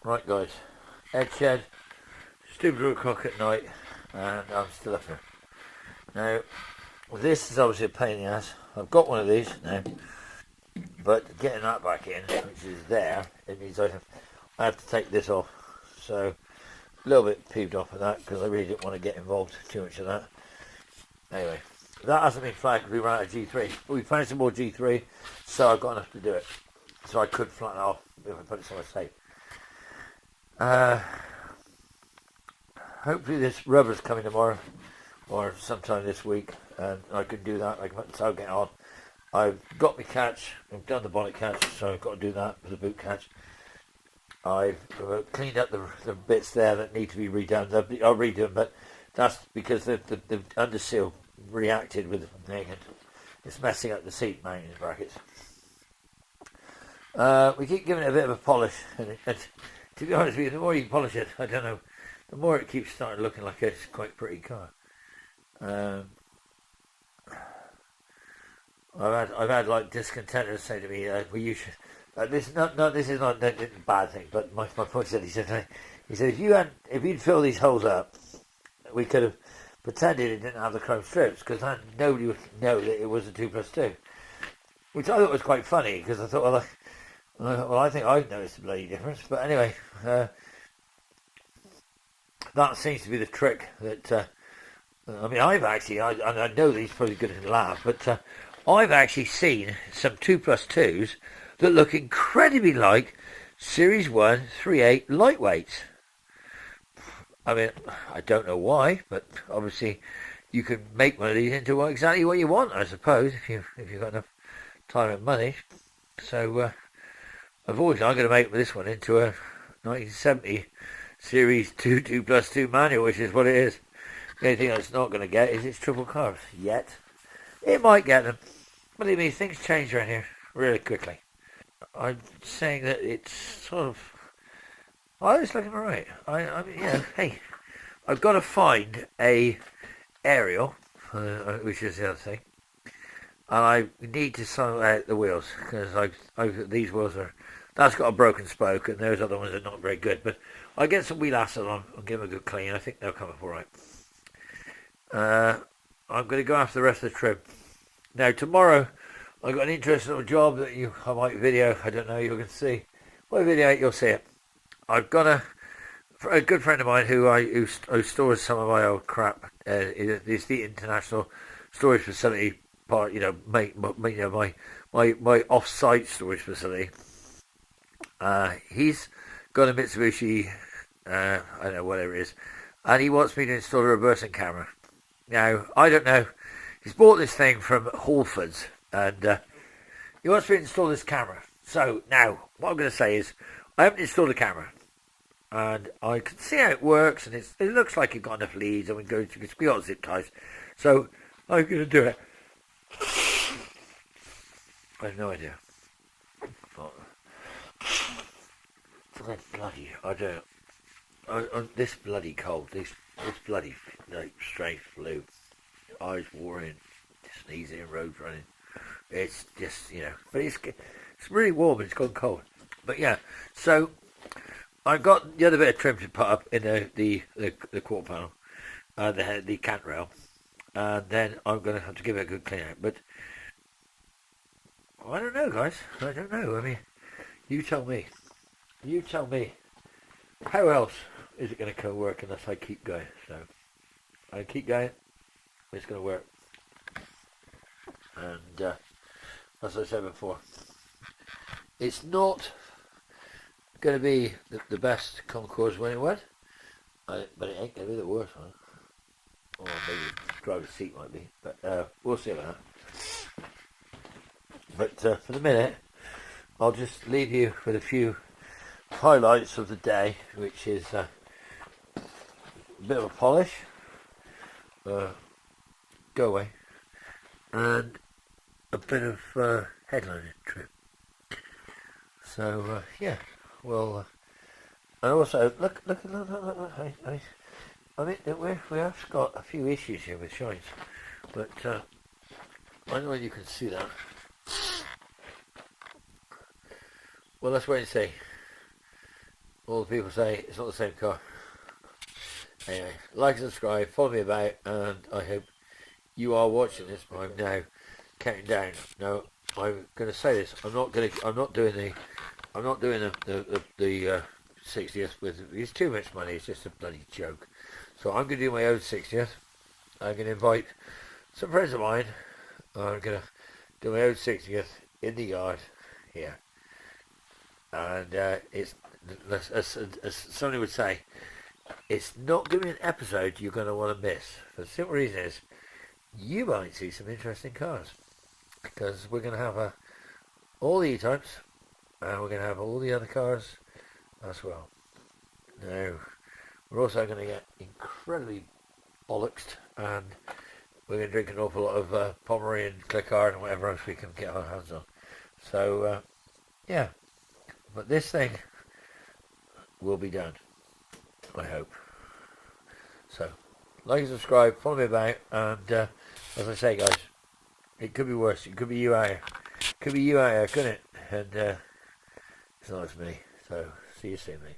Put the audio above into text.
Right guys, Ed Shed, still 2 o'clock at night, and I'm still up here. Now, this is obviously a pain in the ass. I've got one of these now, but getting that back in, which is there, it means I have to take this off. So, a little bit peeved off of that, because I really didn't want to get involved too much of that. Anyway, that hasn't been flagged because we ran out of G3. We found some more G3, so I've got enough to do it. So I could flatten it off if I put it somewhere safe. Hopefully this rubber's coming tomorrow or sometime this week, and I can do that. I'll get on. I've got my catch. I've done the bonnet catch, so I've got to do that for the boot catch. I've cleaned up the bits there that need to be redone. I'll redo them, but that's because the underseal reacted with the thing, and it's messing up the seat mounting brackets. We keep giving it a bit of a polish, and to be honest with you, the more you polish it, I don't know, the more it keeps starting looking like it's quite a pretty car. I've had like discontenters say to me, "Well, you should." This is not a bad thing, but my point said he said if you'd fill these holes up, we could have pretended it didn't have the chrome strips, because then nobody would know that it was a 2+2, which I thought was quite funny, because I thought, well, I think I've noticed the bloody difference. But anyway, that seems to be the trick. That I mean, I know these probably going to laugh, but I've actually seen some 2+2s that look incredibly like Series 1 3.8 lightweights. I mean, I don't know why, but obviously you can make one of these into exactly what you want, I suppose, if you've got enough time and money. So unfortunately, I'm going to make this one into a 1970 Series 2 2+2 manual, which is what it is. The only thing it's not going to get is its triple carbs yet. It might get them. Believe me, things change around here really quickly. I'm saying that it's sort of... Oh, it's looking alright. I mean, yeah, hey, I've got to find a aerial, which is the other thing, and I need to sort out the wheels, because these wheels are... That's got a broken spoke, and those other ones are not very good, but I'll get some wheel acid on and give them a good clean. I think they'll come up alright. I'm going to go after the rest of the trim. Now, tomorrow, I've got an interesting little job that I might video. I don't know, you're going to see. When I video it, you'll see it. I've got a good friend of mine who stores some of my old crap. It's the international storage facility part, my off-site storage facility. He's got a Mitsubishi, I don't know, whatever it is, and he wants me to install a reversing camera. Now, I don't know, he's bought this thing from Halfords, and he wants me to install this camera. So, now, what I'm going to say is, I haven't installed the camera, and I can see how it works, and it looks like it's got enough leads, and we can got zip ties, so I'm going to do it. I have no idea. Bloody, I don't. This bloody cold, this bloody strange flu, eyes watering, sneezing, roads running. It's just, but it's really warm and it's gone cold. But yeah, so I've got the other bit of trim to put up in the quarter panel, the cant rail, and then I'm going to have to give it a good clean out. But I don't know, guys. I don't know. I mean, you tell me. You tell me. How else is it going to work unless I keep going? So I keep going. It's going to work. And as I said before, it's not going to be the best concours when it went, but it ain't going to be the worst one. Or maybe the driver's seat might be, but we'll see about that. But for the minute, I'll just leave you with a few highlights of the day, which is a bit of a polish, go away, and a bit of headlining trim. So yeah, well, and also look. I mean, we have got a few issues here with shines, but I don't know if you can see that. Well, let's wait and see. all the people say it's not the same car. Anyway, like and subscribe, follow me about, and I hope you are watching this. I'm now counting down. Now I'm going to say this. I'm not doing the 60th with. It's too much money. It's just a bloody joke. So I'm going to do my own 60th. I'm going to invite some friends of mine. I'm going to do my own 60th in the yard here, and it's as somebody would say. It's not going to be an episode you're going to want to miss. The simple reason is you might see some interesting cars, because we're going to have all the E-Types, and we're going to have all the other cars as well. Now, we're also going to get incredibly bollocksed, and we're going to drink an awful lot of Pomeranian Clickard and whatever else we can get our hands on. So, yeah. But this thing will be done, I hope. So, like and subscribe, follow me about, and as I say, guys, it could be worse. It could be you out here. It could be you out here, couldn't it? And it's not me. So, see you soon, mate.